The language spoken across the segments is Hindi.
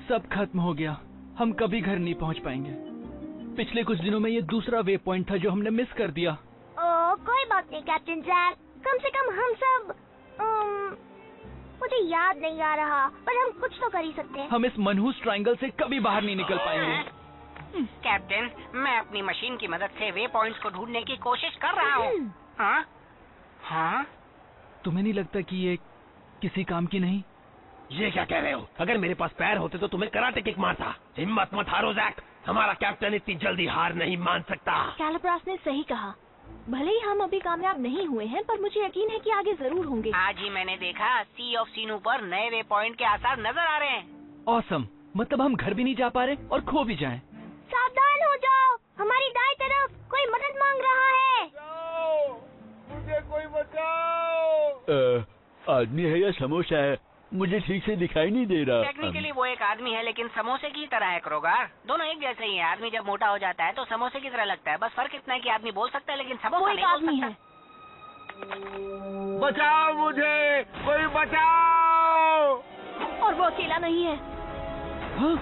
सब खत्म हो गया। हम कभी घर नहीं पहुंच पाएंगे। पिछले कुछ दिनों में ये दूसरा वे पॉइंट था जो हमने मिस कर दिया। कोई बात नहीं कैप्टन जैक, कम से कम हम सब मुझे याद नहीं आ रहा, पर हम कुछ तो कर ही सकते हैं। हम इस मनहूस ट्रायंगल से कभी बाहर नहीं निकल पाएंगे। कैप्टन, मैं अपनी मशीन की मदद से वे पॉइंट्स को ढूंढने की कोशिश कर रहा हूँ। हाँ? हाँ? तुम्हें नहीं लगता कि ये किसी काम की नहीं? ये क्या कह रहे हो? अगर मेरे पास पैर होते तो तुम्हें कराटे किक मारता। हिम्मत मत हारो जैक, हमारा कैप्टन इतनी जल्दी हार नहीं मान सकता। कैलिब्रास ने सही कहा। भले ही हम अभी कामयाब नहीं हुए हैं, पर मुझे यकीन है कि आगे जरूर होंगे। आज ही मैंने देखा सी ऑफ सीनू पर नए वे पॉइंट के आसार नजर आ रहे हैं। ऑसम, मतलब हम घर भी नहीं जा पा रहे और खो भी जाएं। सावधान हो जाओ, हमारी दाएं तरफ कोई मदद मांग रहा है। मुझे कोई बचाओ। आदमी है या समोसा है, मुझे ठीक से दिखाई नहीं दे रहा। टेक्निकली वो एक आदमी है, लेकिन समोसे की तरह है क्रोगार। दोनों एक जैसे ही है। आदमी जब मोटा हो जाता है तो समोसे की तरह लगता है। बस फर्क इतना है कि आदमी बोल सकता है लेकिन समोसा नहीं बोल सकता। बचाओ मुझे, कोई बचाओ। और वो अकेला नहीं है। हाँ?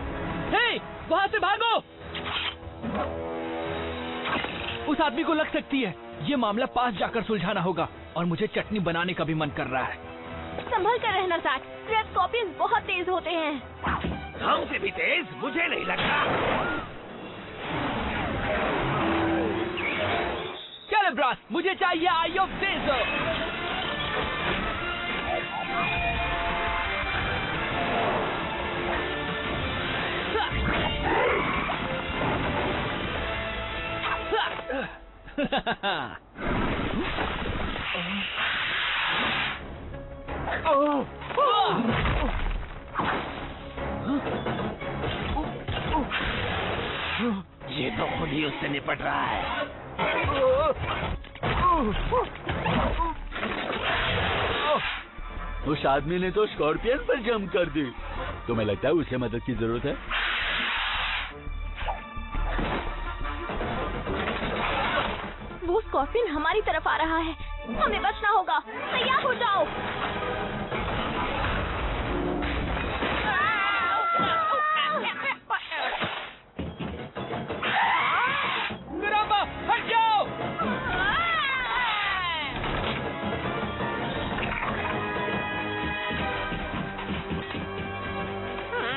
हे, वहाँ से भागो। उस आदमी को लग सकती है। ये मामला पास जाकर सुलझाना होगा और मुझे चटनी बनाने का भी मन कर रहा है। संभल कर रहना जैक, रेड स्कॉर्पियंस बहुत तेज होते हैं। हमसे भी तेज? मुझे नहीं लगता। कैलिब्रास, मुझे चाहिए आई ऑफ डेजर्ट। ये तो खुद ही उससे निपट रहा है। उस आदमी ने तो स्कॉर्पियन पर जंप कर दी। तुम्हें लगता है उसे मदद की जरूरत है? वो स्कॉर्पियन हमारी तरफ आ रहा है। हमें बचना होगा। तैयार हो जाओ। हट जाओ।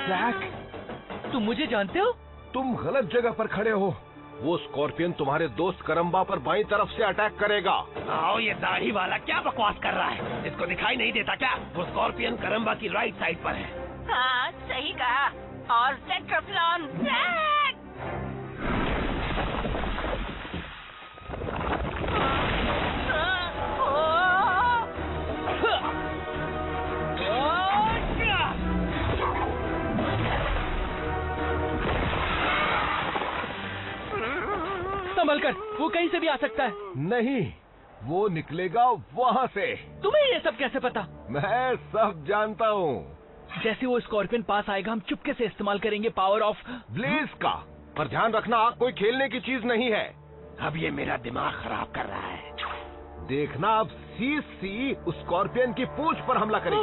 जैक, तुम मुझे जानते हो? तुम गलत जगह पर खड़े हो। वो स्कॉर्पियन तुम्हारे दोस्त करम्बा पर बाईं तरफ से अटैक करेगा। आओ, ये दाढ़ी वाला क्या बकवास कर रहा है? इसको दिखाई नहीं देता क्या? वो स्कॉर्पियन करम्बा की राइट साइड पर है। हाँ, सही कहा। और सेट्रोफ्लॉन संभल कर, वो कहीं से भी आ सकता है। नहीं, वो निकलेगा वहाँ से। तुम्हें ये सब कैसे पता? मैं सब जानता हूँ। जैसे वो स्कॉर्पियन पास आएगा, हम चुपके से इस्तेमाल करेंगे पावर ऑफ ब्लेज का। पर ध्यान रखना, आग कोई खेलने की चीज नहीं है। अब ये मेरा दिमाग खराब कर रहा है। देखना, अब सी उस स्कॉर्पियन की पूंछ पर हमला करेगी।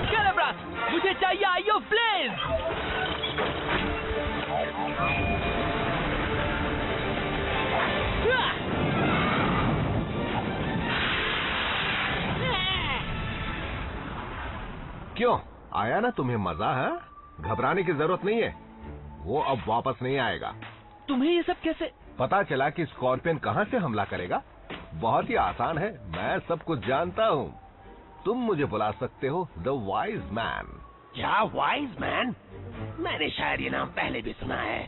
कैलिब्रास, मुझे चाहिए आई ऑफ ब्लेज। क्यों, आया ना तुम्हें मजा? है, घबराने की जरूरत नहीं है। वो अब वापस नहीं आएगा। तुम्हें ये सब कैसे पता चला कि स्कॉर्पियन कहाँ से हमला करेगा? बहुत ही आसान है, मैं सब कुछ जानता हूँ। तुम मुझे बुला सकते हो द वाइज मैन। क्या वाइज मैन? मैंने शायद ये नाम पहले भी सुना है।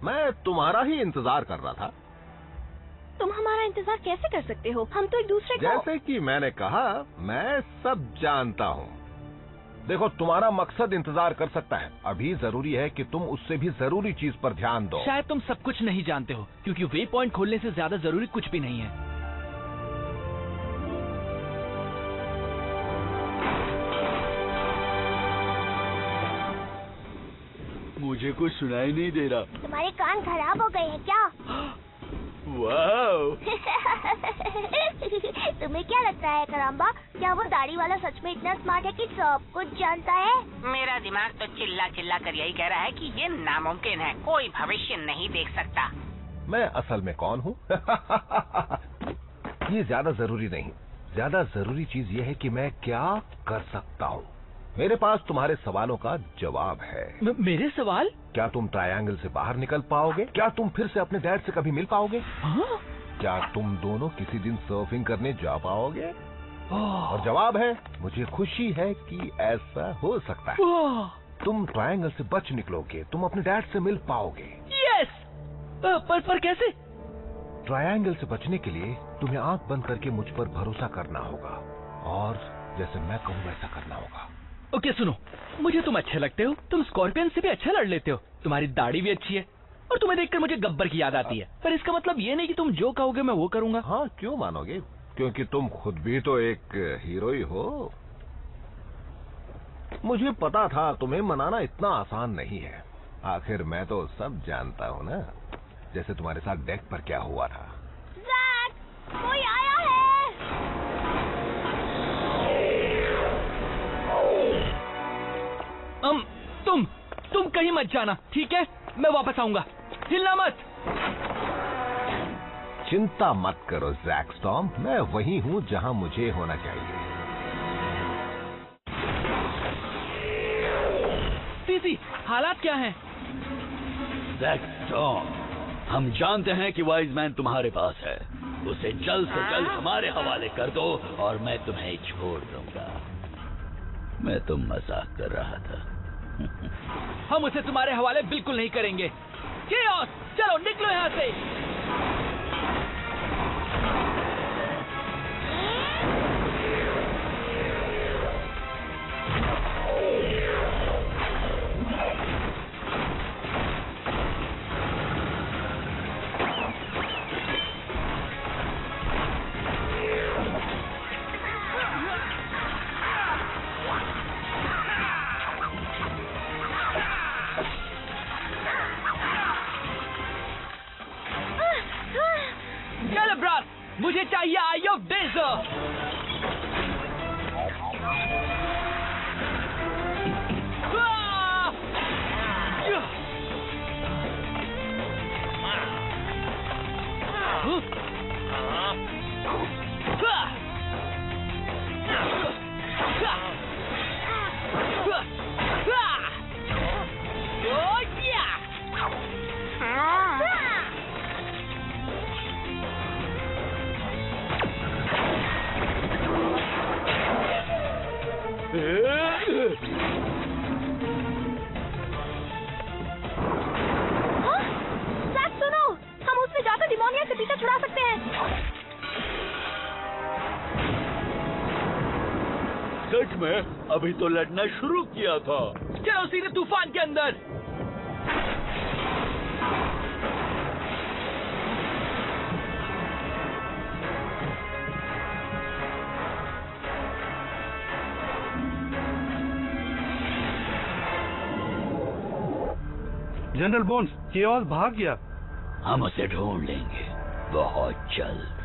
मैं तुम्हारा ही इंतजार कर रहा था। तुम हमारा इंतजार कैसे कर सकते हो? हम तो एक दूसरे को। जैसे कि मैंने कहा, मैं सब जानता हूँ। देखो, तुम्हारा मकसद इंतजार कर सकता है। अभी जरूरी है कि तुम उससे भी जरूरी चीज पर ध्यान दो। शायद तुम सब कुछ नहीं जानते हो, क्योंकि वे पॉइंट खोलने से ज्यादा जरूरी कुछ भी नहीं है। मुझे कुछ सुनाई नहीं दे रहा। तुम्हारे कान खराब हो गए हैं क्या? वाओ! तुम्हें क्या लगता है करम्बा, क्या वो दाढ़ी वाला सच में इतना स्मार्ट है कि सब कुछ जानता है? मेरा दिमाग तो चिल्ला चिल्ला कर यही कह रहा है कि ये नामुमकिन है, कोई भविष्य नहीं देख सकता। मैं असल में कौन हूँ? ये ज्यादा जरूरी नहीं, ज्यादा जरूरी चीज ये है कि मैं क्या कर सकता हूँ। मेरे पास तुम्हारे सवालों का जवाब है। मेरे सवाल? क्या तुम ट्रायंगल से बाहर निकल पाओगे? क्या तुम फिर से अपने डैड से कभी मिल पाओगे? हाँ? क्या तुम दोनों किसी दिन सर्फिंग करने जा पाओगे? और जवाब है, मुझे खुशी है कि ऐसा हो सकता है। तुम ट्रायंगल से बच निकलोगे, तुम अपने डैड से मिल पाओगे। यस! पर कैसे? ट्रायंगल से बचने के लिए तुम्हें आंख बंद करके मुझ पर भरोसा करना होगा और जैसे मैं कहूँ वैसा करना होगा। ओके सुनो, मुझे तुम अच्छे लगते हो, तुम स्कॉर्पियन से भी अच्छा लड़ लेते हो, तुम्हारी दाढ़ी भी अच्छी है और तुम्हें देखकर मुझे गब्बर की याद आती है। पर इसका मतलब ये नहीं कि तुम जो कहोगे मैं वो करूंगा। हाँ, क्यों मानोगे? क्योंकि तुम खुद भी तो एक हीरो ही हो। मुझे पता था तुम्हें मनाना इतना आसान नहीं है। आखिर मैं तो सब जानता हूँ ना, जैसे तुम्हारे साथ डेक पर क्या हुआ था। जैक, कोई आया है। तुम कहीं मत जाना, ठीक है? मैं वापस आऊंगा, हिलना मत। चिंता मत करो जैक स्टॉर्म, मैं वही हूँ जहाँ मुझे होना चाहिए। सीसी, हालात क्या हैं? जैक स्टॉर्म, हम जानते हैं कि वाइज मैन तुम्हारे पास है। उसे जल्द से जल्द हमारे हवाले कर दो और मैं तुम्हें छोड़ दूंगा। मैं तो मजाक कर रहा था। हम उसे तुम्हारे हवाले बिल्कुल नहीं करेंगे। केओस, चलो निकलो यहाँ से। मुझे चाहिए आई ऑफ डेजर्ट। सच में अभी तो लड़ना शुरू किया था। चलो सीधे तूफान के अंदर। जनरल बोन्स, केओस भाग गया। हम उसे ढूंढ लेंगे बहुत जल्द।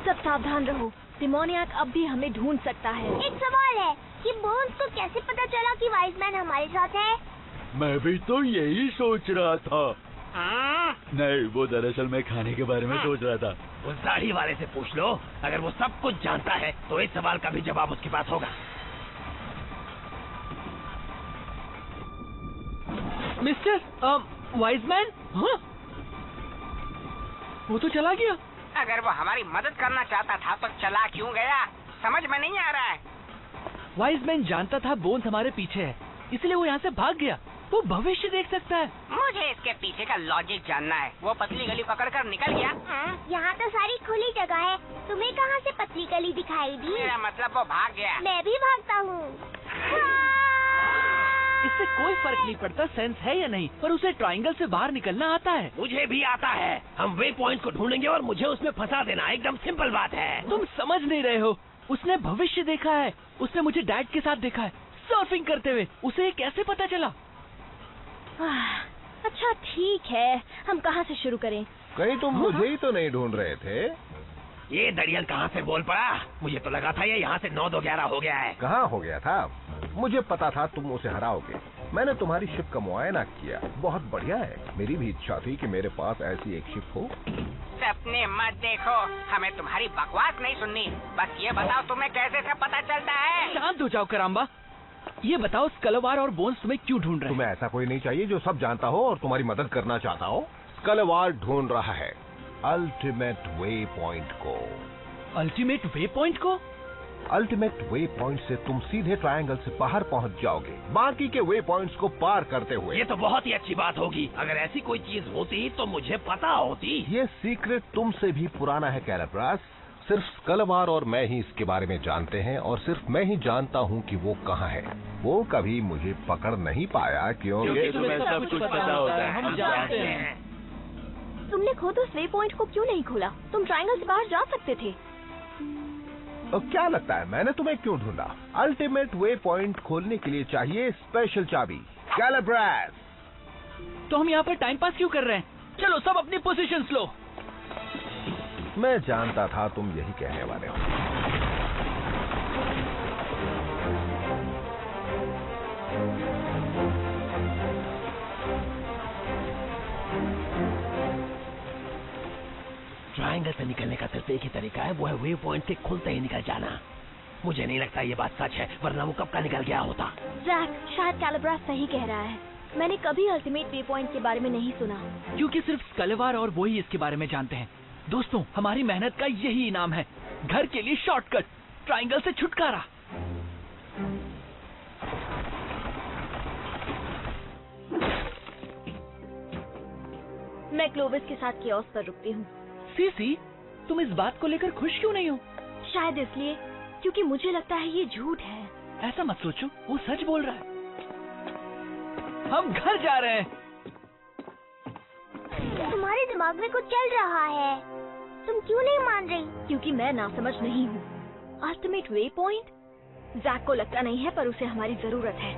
सब सावधान रहो, डिमोनियाक अब भी हमें ढूंढ सकता है। एक सवाल है कि बोन्स को कैसे पता चला कि वाइज मैन हमारे साथ है? मैं भी तो यही सोच रहा था। नहीं, वो दरअसल मैं खाने के बारे में सोच रहा था। उस दाढ़ी वाले से पूछ लो, अगर वो सब कुछ जानता है तो इस सवाल का भी जवाब उसके पास होगा। मिस्टर वाइज मैन, हाँ? वो तो चला गया। अगर वो हमारी मदद करना चाहता था तो चला क्यों गया, समझ में नहीं आ रहा है। वाइज मैन जानता था बोन्स हमारे पीछे है, इसलिए वो यहाँ से भाग गया। वो भविष्य देख सकता है। मुझे इसके पीछे का लॉजिक जानना है। वो पतली गली पकड़कर निकल गया। यहाँ तो सारी खुली जगह है, तुम्हें कहाँ से पतली गली दिखाई दी? मेरा मतलब वो भाग गया। मैं भी भागता हूँ। इससे कोई फर्क नहीं पड़ता सेंस है या नहीं, पर उसे ट्रायंगल से बाहर निकलना आता है। मुझे भी आता है। हम वे पॉइंट को ढूंढेंगे और मुझे उसमें फंसा देना, एकदम सिंपल बात है। तुम समझ नहीं रहे हो। उसने भविष्य देखा है। उसने मुझे डैड के साथ देखा है सर्फिंग करते हुए। उसे ये कैसे पता चला? अच्छा ठीक है, हम कहाँ से शुरू करें? कहीं तुम मुझे ही तो नहीं ढूंढ रहे थे? ये दरियल कहाँ से बोल पड़ा? मुझे तो लगा था ये यहाँ से 9-2-11 हो गया है। कहाँ हो गया था? मुझे पता था तुम उसे हराओगे। मैंने तुम्हारी शिप का मुआयना किया, बहुत बढ़िया है। मेरी भी इच्छा थी कि मेरे पास ऐसी एक शिप हो। सपने मत देखो, हमें तुम्हारी बकवास नहीं सुननी। बस ये बताओ तुम्हें कैसे सब पता चलता है? शांत हो जाओ कराम्बा। ये बताओ स्कलवार और बोन्स तुम्हें क्यों ढूंढ रहे हैं? तुम्हें ऐसा कोई नहीं चाहिए जो सब जानता हो और तुम्हारी मदद करना चाहता हो। स्कलवार ढूंढ रहा है अल्टीमेट वे पॉइंट को। अल्टीमेट वे पॉइंट को? अल्टीमेट वे पॉइंट से तुम सीधे ट्रायंगल से बाहर पहुंच जाओगे, बाकी के वे पॉइंट्स को पार करते हुए। ये तो बहुत ही अच्छी बात होगी। अगर ऐसी कोई चीज होती तो मुझे पता होती। ये सीक्रेट तुमसे भी पुराना है कैलिब्रास। सिर्फ स्कलवार और मैं ही इसके बारे में जानते हैं और सिर्फ मैं ही जानता हूँ कि वो कहाँ है। वो कभी मुझे पकड़ नहीं पाया क्योंकि तुम्हें सब कुछ पता होता है, हम जानते हैं। तुमने खुद उस वे पॉइंट को क्यों नहीं खोला? तुम ट्रायंगल से बाहर जा सकते थे। तो क्या लगता है मैंने तुम्हें क्यों ढूंढा? अल्टीमेट वे पॉइंट खोलने के लिए चाहिए स्पेशल चाबी कैलिब्रास। तो हम यहाँ पर टाइम पास क्यों कर रहे हैं? चलो सब अपनी पोजीशंस लो। मैं जानता था तुम यही कहने वाले हो। ट्रायंगल से निकलने का सिर्फ एक ही तरीका है, वो है वे पॉइंट से खुलते ही निकल जाना। मुझे नहीं लगता ये बात सच है, वरना वो कब का निकल गया होता। जैक, शायद कैलिब्रास सही कह रहा है। मैंने कभी अल्टीमेट वे पॉइंट के बारे में नहीं सुना। क्योंकि सिर्फ स्कलवार और वो ही इसके बारे में जानते हैं। दोस्तों, हमारी मेहनत का यही इनाम है। घर के लिए शॉर्टकट, ट्रायंगल से छुटकारा। मैं क्लोविस के साथ कियोस्क पर रुकती हूँ। सीसी, तुम इस बात को लेकर खुश क्यों नहीं हो? शायद इसलिए क्योंकि मुझे लगता है ये झूठ है। ऐसा मत सोचो, वो सच बोल रहा है। हम घर जा रहे हैं। तुम्हारे दिमाग में कुछ चल रहा है। तुम क्यों नहीं मान रही? क्योंकि मैं नासमझ नहीं हूँ। Ultimate way point? जैक को लगता नहीं है, पर उसे हमारी जरूरत है।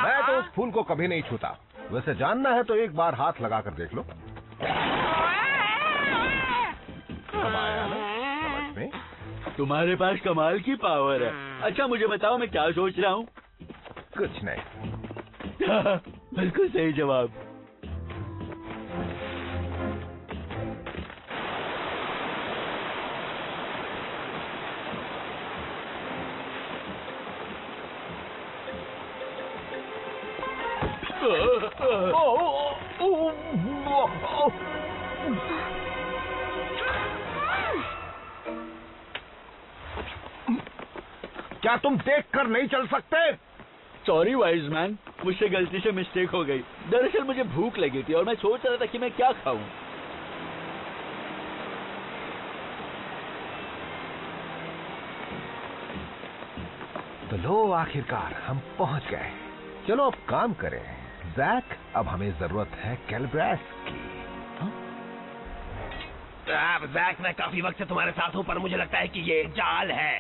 मैं तो उस फूल को कभी नहीं छूता। वैसे जानना है तो एक बार हाथ लगाकर देख लो। अब आया ना समझ में? तुम्हारे पास कमाल की पावर है। अच्छा मुझे बताओ मैं क्या सोच रहा हूँ? कुछ नहीं। बिल्कुल सही जवाब। क्या तुम देखकर नहीं चल सकते? सॉरी वाइज मैन, मुझसे गलती से मिस्टेक हो गई। दरअसल मुझे भूख लगी थी और मैं सोच रहा था कि मैं क्या खाऊं। तो लो आखिरकार हम पहुंच गए। चलो अब काम करें। जैक, अब हमें जरूरत है कैलिब्रास की। जैक, मैं काफी वक्त से तुम्हारे साथ हूँ, पर मुझे लगता है कि ये एक जाल है।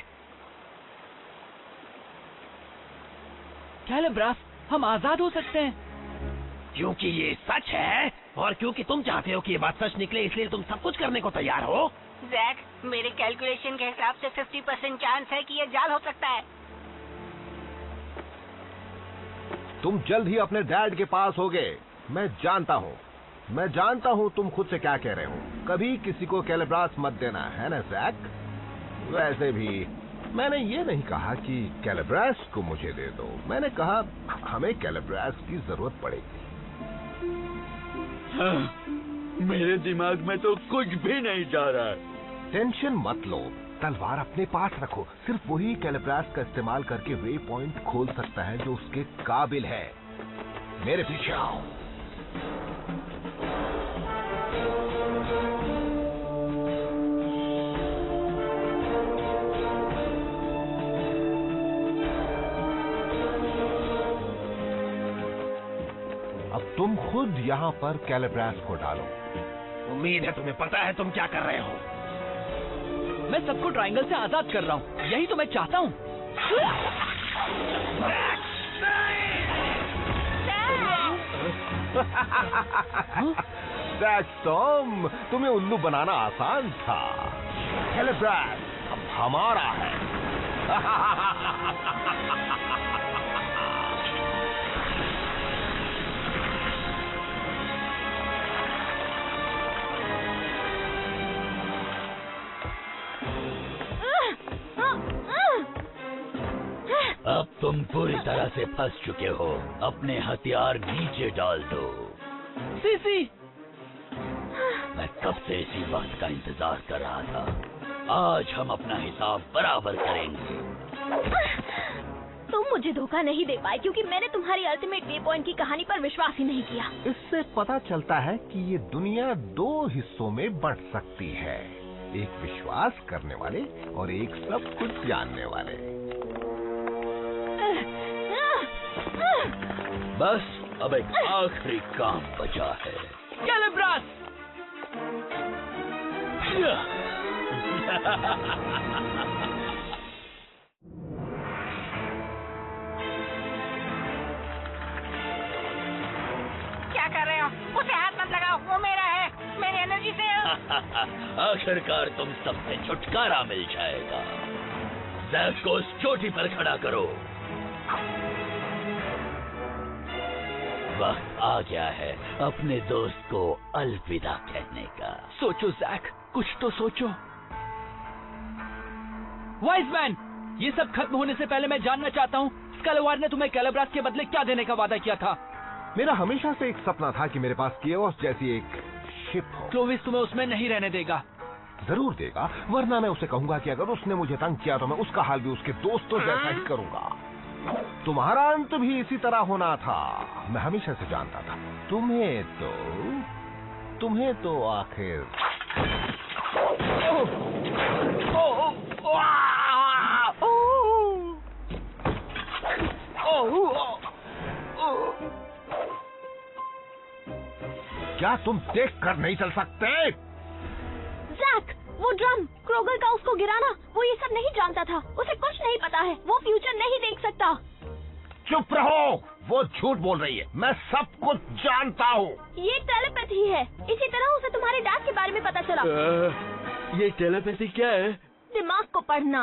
कैलिब्रास, हम आजाद हो सकते हैं। क्योंकि ये सच है और क्योंकि तुम चाहते हो कि ये बात सच निकले, इसलिए तुम सब कुछ करने को तैयार हो। जैक, मेरे कैलकुलेशन के हिसाब से 50% चांस है कि ये जाल हो सकता है। तुम जल्द ही अपने डैड के पास होगे। मैं जानता हूँ तुम खुद से क्या कह रहे हो। कभी किसी को कैलिब्रास मत देना, है ना जैक? वैसे भी मैंने ये नहीं कहा कि कैलिब्रास को मुझे दे दो। मैंने कहा हमें कैलिब्रास की जरूरत पड़ेगी। हाँ, मेरे दिमाग में तो कुछ भी नहीं जा रहा है। टेंशन मत लो, तलवार अपने पास रखो। सिर्फ वही कैलिब्रास का इस्तेमाल करके वे पॉइंट खोल सकता है जो उसके काबिल है। मेरे पीछे आओ। अब तुम खुद यहाँ पर कैलिब्रास को डालो। उम्मीद है तुम्हें पता है तुम क्या कर रहे हो। मैं सबको ट्रायंगल से आजाद कर रहा हूँ, यही तो मैं चाहता हूँ। टॉम, तुम्हें उल्लू बनाना आसान था। कैलिब्रास अब हमारा है। अब तुम पूरी तरह से फंस चुके हो। अपने हथियार नीचे डाल दो। सीसी, मैं कब से इसी वक्त का इंतजार कर रहा था। आज हम अपना हिसाब बराबर करेंगे। तुम मुझे धोखा नहीं दे पाए क्योंकि मैंने तुम्हारी अल्टीमेट वे पॉइंट की कहानी पर विश्वास ही नहीं किया। इससे पता चलता है कि ये दुनिया दो हिस्सों में बंट सकती है, एक विश्वास करने वाले और एक सब कुछ जानने वाले। बस अब एक आखिरी काम बचा है। कैलिब्रास! क्या कर रहे हो? उसे हाथ मत लगाओ, वो मेरा है। मेरी एनर्जी से। आखिरकार तुम सबसे छुटकारा मिल जाएगा। जैक को उस चोटी पर खड़ा करो। वक्त आ गया है अपने दोस्त को अलविदा कहने का। सोचो जैक, कुछ तो सोचो। वाइज मैन, ये सब खत्म होने से पहले मैं जानना चाहता हूँ, स्काइलवार ने तुम्हें कैलिब्रास के बदले क्या देने का वादा किया था? मेरा हमेशा से एक सपना था कि मेरे पास केओस जैसी एक शिप हो। क्लोविस तुम्हें उसमें नहीं रहने देगा। जरूर देगा, वरना मैं उसे कहूंगा कि अगर उसने मुझे तंग किया तो मैं उसका हाल भी उसके दोस्तों जैसा ही करूंगा। तुम्हारा अंत भी इसी तरह होना था, मैं हमेशा से जानता था। तुम्हें तो आखिर क्या तुम देख कर नहीं चल सकते? जैक, वो ड्रम, क्रोगर का उसको गिराना, वो ये सब नहीं जानता था। उसे कुछ नहीं पता है, वो फ्यूचर नहीं देख सकता। चुप रहो, वो झूठ बोल रही है, मैं सब कुछ जानता हूँ। ये टेलीपैथी है। इसी तरह उसे तुम्हारे डैड के बारे में पता चला। ये टेलीपैथी क्या है? दिमाग को पढ़ना,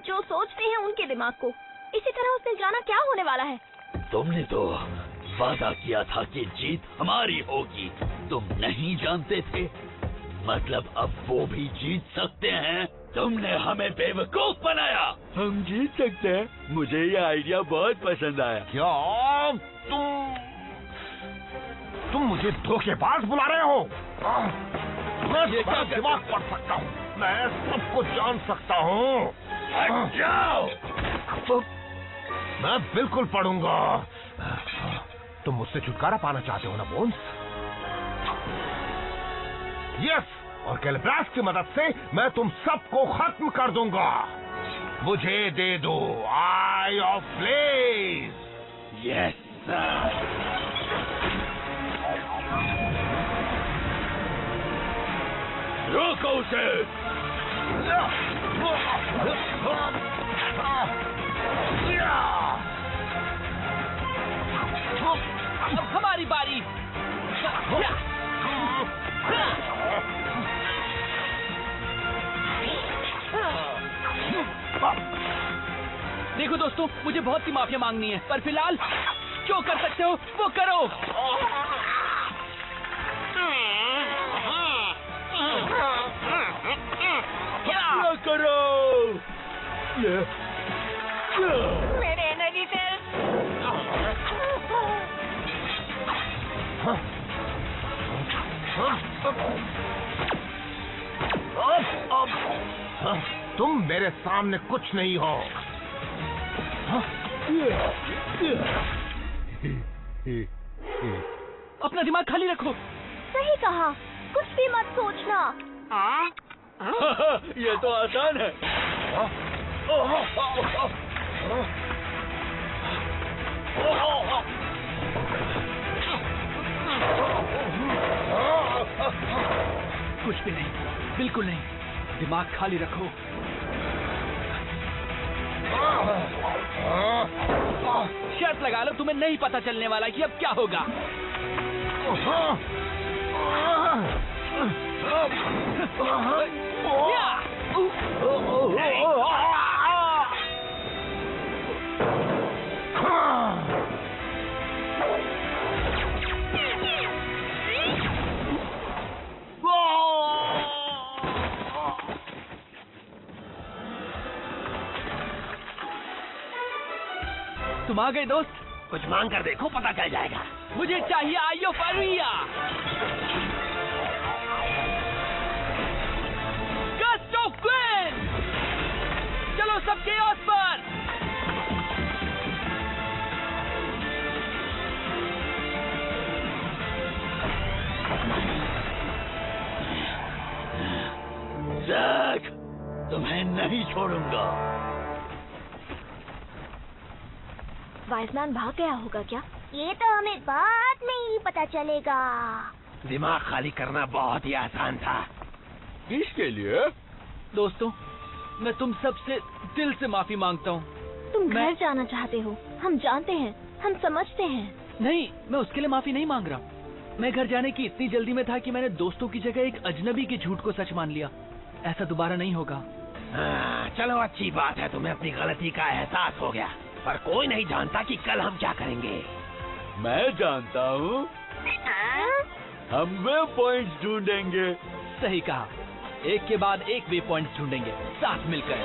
जो सोचते हैं उनके दिमाग को। इसी तरह उसने जाना क्या होने वाला है। तुमने तो वादा किया था कि जीत हमारी होगी। तुम नहीं जानते थे, मतलब अब वो भी जीत सकते हैं। तुमने हमें बेवकूफ बनाया। हम जीत सकते हैं, मुझे ये आइडिया बहुत पसंद आया। क्या तुम मुझे धोखेबाज बुला रहे हो? मैं तुम्हारा दिमाग पढ़ सकता हूँ, मैं सब कुछ जान सकता हूँ। जाओ। मैं बिल्कुल पढ़ूंगा। तुम मुझसे छुटकारा पाना चाहते हो ना बोन्स? यस, और कैलिब्रास की मदद से मैं तुम सबको खत्म कर दूंगा। मुझे दे दो आई ऑफ फ्लेम। Yes sir. रोको उसे। अब हमारी बारी। देखो दोस्तों, मुझे बहुत सी माफिया मांगनी है, पर फिलहाल जो कर सकते हो वो करो। क्या करो? मेरे एनर्जी सेल्स। तुम मेरे सामने कुछ नहीं हो। अपना दिमाग खाली रखो। सही कहा, कुछ भी मत सोचना। ये तो आसान है। कुछ भी नहीं, बिल्कुल नहीं। दिमाग खाली रखो। शर्त लगा लो, तुम्हें नहीं पता चलने वाला कि अब क्या होगा। तुम आ गए दोस्त। कुछ मांग कर देखो, पता चल जाएगा। मुझे चाहिए आयो फरिया। Gust of wind. चलो सबके ऑस पर। जैक, तुम्हें नहीं छोड़ूंगा। वाइजमैन भाग गया होगा क्या? ये तो हमें बाद में ही पता चलेगा। दिमाग खाली करना बहुत ही आसान था। किसके लिए? दोस्तों, मैं तुम सबसे दिल से माफी मांगता हूँ। तुम घर मैं- जाना चाहते हो, हम जानते हैं, हम समझते हैं। नहीं, मैं उसके लिए माफी नहीं मांग रहा। मैं घर जाने की इतनी जल्दी में था कि मैंने दोस्तों की जगह एक अजनबी के झूठ को सच मान लिया। ऐसा दोबारा नहीं होगा। चलो अच्छी बात है, तुम्हें अपनी गलती का एहसास हो गया। पर कोई नहीं जानता कि कल हम क्या करेंगे। मैं जानता हूँ। हम वे पॉइंट्स ढूंढेंगे। सही कहा, एक के बाद एक वे पॉइंट्स ढूंढेंगे साथ मिलकर।